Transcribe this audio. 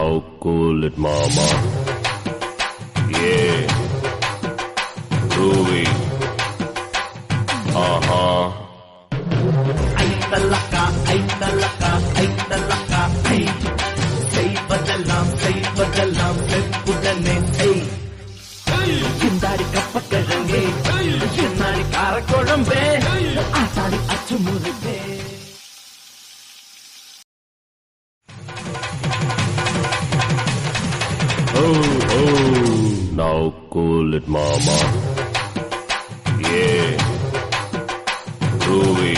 Now cool it, mama. Yeah. Groovy. ஐத்தலக்கா ஐத்தலக்கா ஐத்தலக்கா ஐ செய்வதெல்லாம் செய்வதெல்லாம் செப்புடனே செய் சிந்தாடி கப்பக்கிழங்கே சின்னாடி காரக்குழம்பே ஆத்தாடி அச்சு முறுப்பே. Now cool it, mama. Yeah. Groovy.